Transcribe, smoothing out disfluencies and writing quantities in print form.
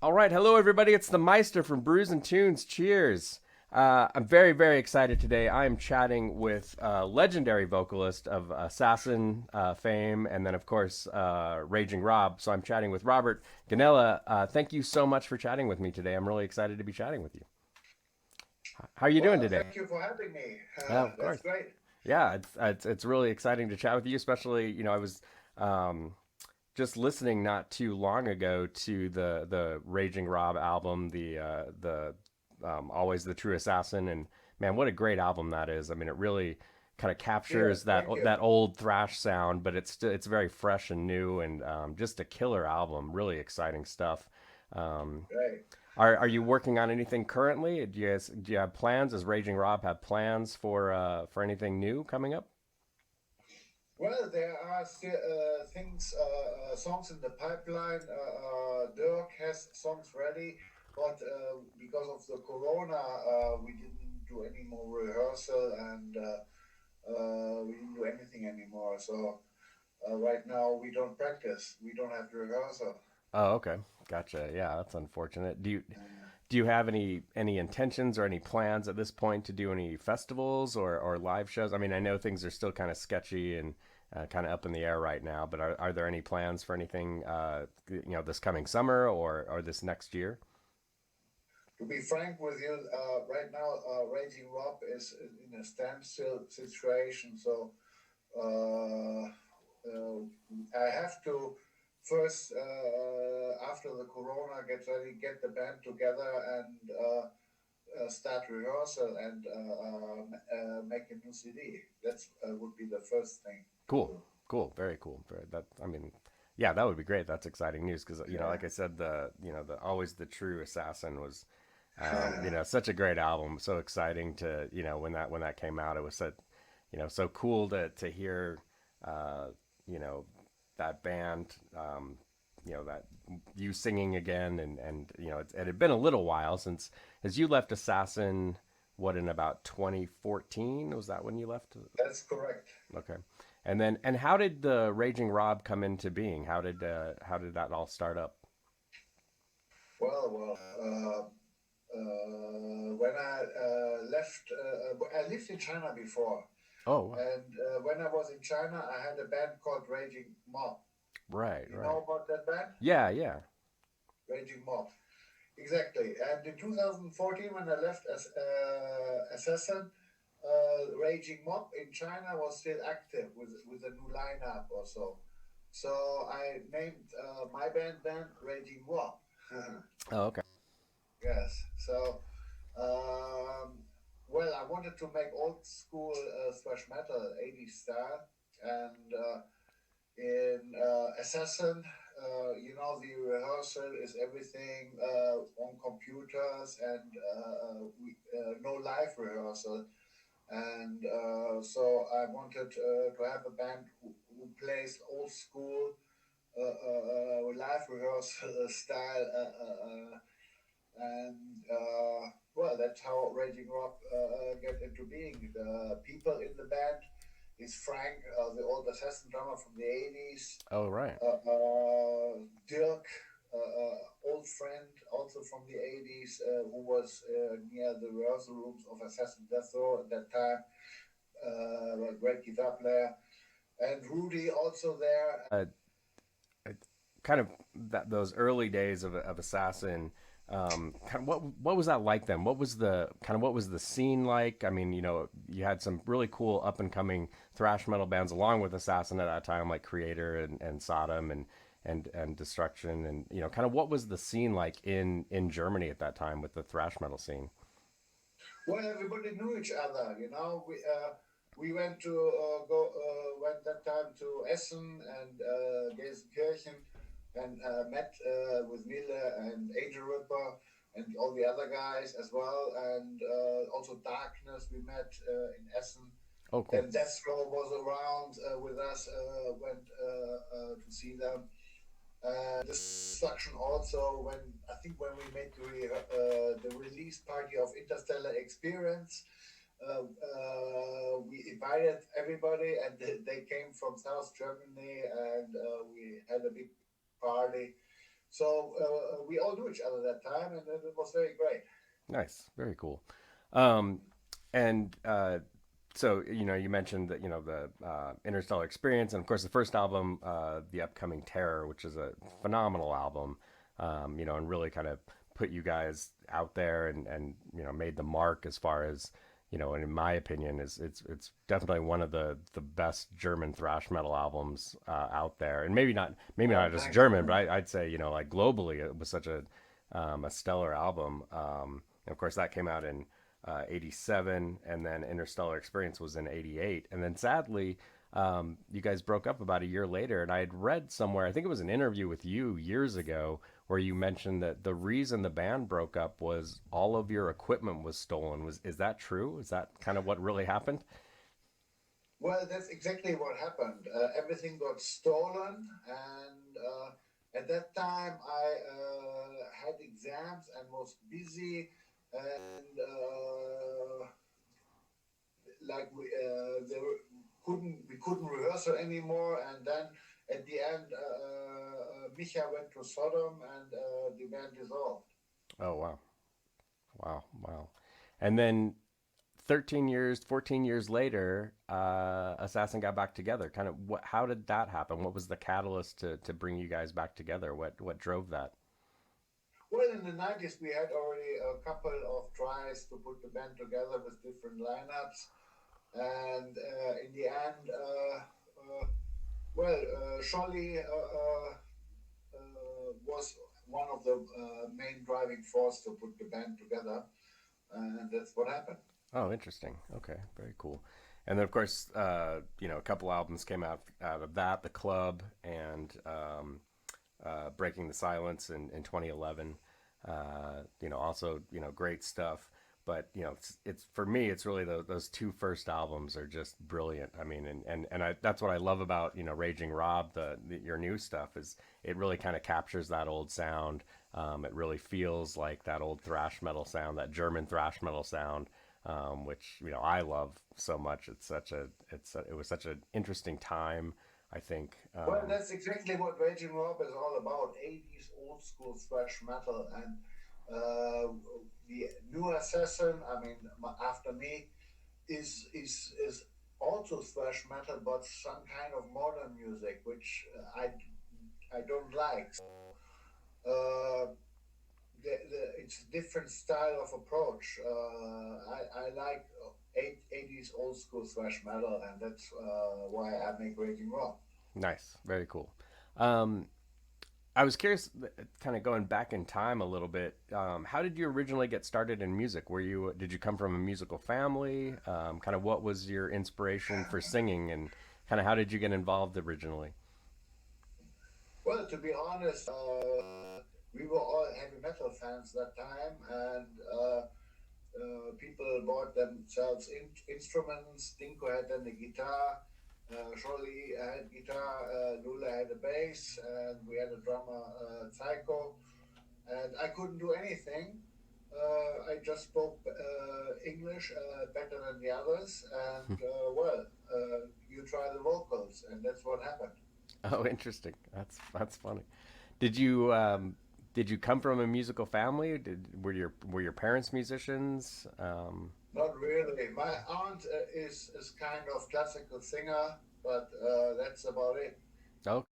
All right, hello everybody. It's the Meista from Brews and Tunes. Cheers. I'm very, very excited today. I am chatting with legendary vocalist of Assassin fame, and then of course Raging Rob. So I'm chatting with Robert Gonnella. Thank you so much for chatting with me today. I'm really excited to be chatting with you. How are you doing Well, today? thank you for having me. Of That's course. great. Yeah, it's really exciting to chat with you. Especially, I was um, just listening not too long ago to the Raging Rob album, the Always the True Assassin, and man, what a great album that is. I mean, it really kind of Yeah, captures that thank you. that old thrash sound, but it's very fresh and new, and just a killer album. Really exciting stuff. Um, Great. are you working on anything currently? Do you have plans? Does Raging Rob have plans for anything new coming up? Well, there are still things, songs in the pipeline. Dirk has songs ready, but because of the corona, we didn't do any more rehearsal and we didn't do anything anymore. So right now we don't practice. We don't have rehearsal. Oh, okay. Gotcha. Yeah, that's unfortunate. Do you have any intentions or any plans at this point to do any festivals or live shows? I mean, I know things are still kind of sketchy and kind of up in the air right now, but are there any plans for anything this coming summer or this next year? To be frank with you, right now, Raging Rob is in a standstill situation. So uh, I have to first, after the Corona, get ready, get the band together, and start rehearsal and make a new CD. That would be the first thing to Cool, do. cool, very cool. That I mean, yeah, that would be great. That's exciting news because Yeah. like I said, the Always the True Assassin was such a great album. So exciting to when that came out. It was so cool to hear uh, you know that band that you singing again and it had been a little while since as you left Assassin. What, in about 2014, was that when you left? That's correct. Okay. And how did the Raging Rob come into being? How did that all start up? Well, when I left, I lived in China before. Oh, wow. And when I was in China, I had a band called Raging Mob. Right, You right. know about that band? Yeah, yeah. Raging Mob. Exactly. And in 2014, when I left as Assassin, Raging Mob in China was still active with a new lineup or so. So I named my band then Raging Mob. Oh, okay. Yes. So, um, well, I wanted to make old school thrash metal, 80s style, and in Assassin, the rehearsal is everything on computers and no live rehearsal. And so I wanted to have a band who plays old school live rehearsal style. And well, that's how Raging Rob get into being. The people in the band is Frank, the old Assassin drummer from the 80s, Oh, right. Dirk, old friend also from the 80s, who was near the rehearsal rooms of Assassin Death Row at that time, a great guitar player, and Rudy also there. Uh, kind of those early days of Assassin. Kind of what was that like then? What was the scene like? I mean, you had some really cool up and coming thrash metal bands along with Assassin at that time, like Creator and Sodom and Destruction, and kind of what was the scene like in Germany at that time with the thrash metal scene? Well, everybody knew each other. We went to went that time to Essen and Gelsenkirchen and met with Mille and Angel Ripper and all the other guys as well, and also Darkness we met in Essen. Oh, cool. Then Death Row was around with us, went to see them. Destruction also when we made the release party of Interstellar Experience, we invited everybody and they came from South Germany and we had a big party So we all knew each other that time, and it was very great. Nice, very cool. Um, and so you mentioned that the Interstellar Experience, and of course the first album, the upcoming Terror, which is a phenomenal album. And really kind of put you guys out there and made the mark as far as and in my opinion is it's definitely one of the best German thrash metal albums out there, and maybe not just Thanks, German, but man. I'd say like globally it was such a stellar album. And of course that came out in 87, and then Interstellar Experience was in 88, and then sadly you guys broke up about a year later. And I had read somewhere, I think it was an interview with you years ago, where you mentioned that the reason the band broke up was all of your equipment was stolen. Is that true? Is that kind of what really happened? Well, that's exactly what happened. Everything got stolen, and at that time I had exams and was busy, and like we couldn't rehearse anymore. And then at the end, Micha went to Sodom, and the band dissolved. Oh wow, wow. And then 13 years, 14 years later, Assassin got back together. Kind of how did that happen? What was the catalyst to bring you guys back together? What drove that? Well, in the 90s, we had already a couple of tries to put the band together with different lineups. And in the end, Scholli was one of the main driving force to put the band together. And that's what happened. Oh, interesting. Okay, very cool. And then, of course, a couple albums came out of that, The Club and Breaking the Silence in 2011. Also, great stuff. But it's for me, it's really those two first albums are just brilliant. I mean, that's what I love about Raging Rob, your new stuff is it really kind of captures that old sound. It really feels like that old thrash metal sound, that German thrash metal sound, which I love so much. It was such an interesting time, I think. Well, that's exactly what Raging Rob is all about, 80s old school thrash metal. And the new Assassin, I mean, after me, is also thrash metal, but some kind of modern music, which I don't like. Uh, it's a different style of approach. I like 80s old school thrash metal, and that's why I make Raging Rob. Nice, very cool. Um, I was curious, kind of going back in time a little bit. How did you originally get started in music? Did you come from a musical family? Kind of what was your inspiration for singing, and kind of how did you get involved originally? Well, to be honest, we were all heavy metal fans that time, and people bought themselves instruments. Dinko had then the guitar, Scholli had guitar, Lula had a bass, and we had a drummer, Psycho. And I couldn't do anything. I just spoke English better than the others, and you try the vocals, and that's what happened. Oh, interesting. That's funny. Did you did you come from a musical family? Were your parents musicians? Not really. My aunt is kind of classical singer, but that's about it. Okay.